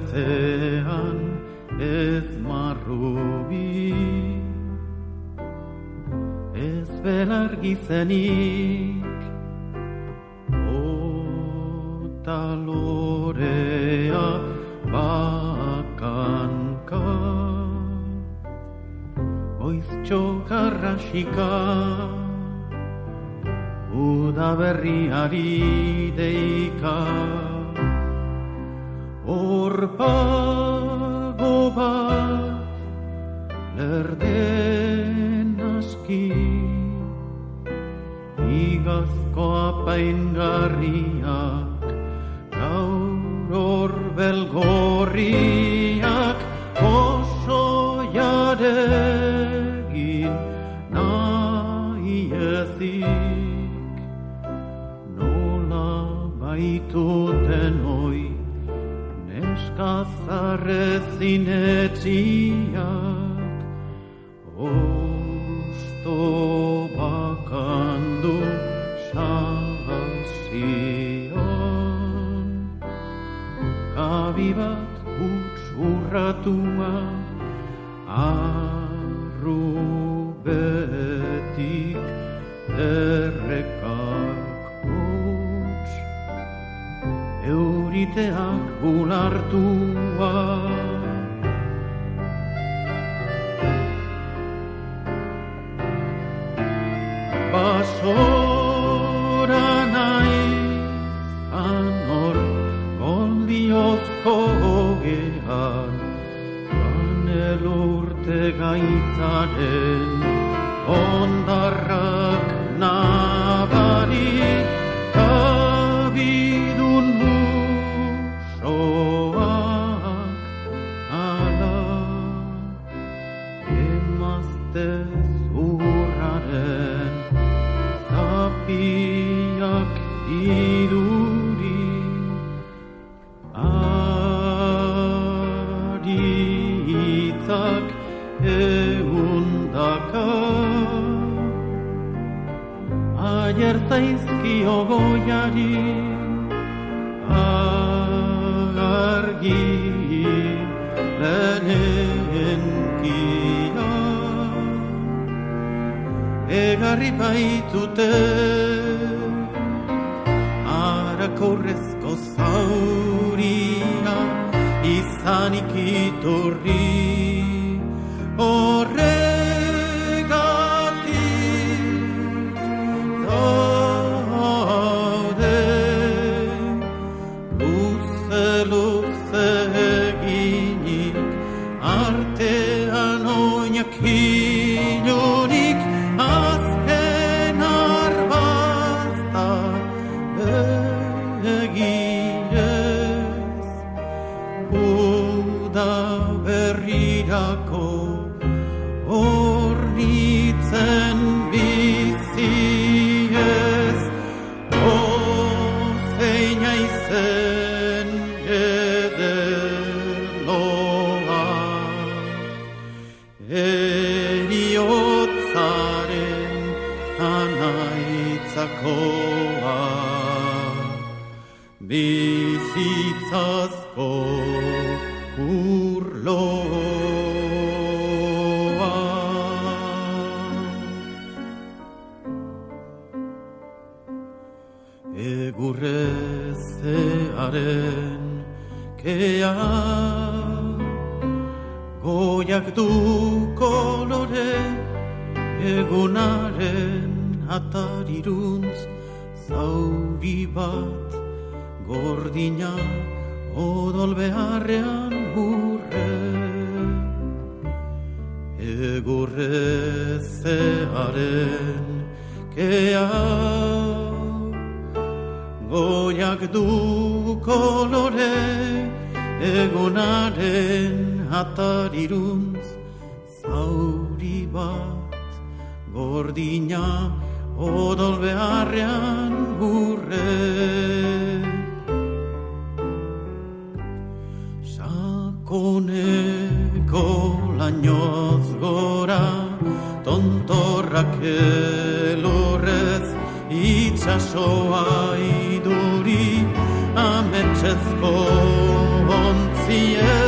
ertzean ez marrubi, ez belargi zenik, ota lorea bakanka, oiztxo garrasika, uda berriari deika, orpago bat lerden aski, igazko apaingarriak, gaur orbel gorriak, oso jaregin nahi ezik, nola baituten hoi, neskazarrezin etxiak, osto bakandu sazian, kabi bat huts urratua, arrubetik errekak huts, euriteak bulartua. Basora naiz anor goldiozko hogean, ganel urte gaitzaren ondarrak nabari, kabidun musoak ala, emazte zurraren zapiak iduri, aritzak eundaka, ayer zaizkio goiari, argi lehenkia, egarri baitute arakorrezko zauria, izanik iturri horregatik daude, luze eginik, artean oinak ilunik, azken arbazta egirez, uda berrirako hornitzen biziez, ozeina izen ederloa, eriotzaren anaitzakoa, bizitzazko urloa. Egurrezearen kea, goiak du kolore, egunaren atariruntz, zauri bat gordina odol beharrean hurre. Egurrezearen kea, goiak du kolore, egunaren atariruntz, zauri bat gordina odol beharrean hurre. Sakoneko lainoz gora, tontorrak elurrez, itxasoa iduri, ametsezko ontz ziren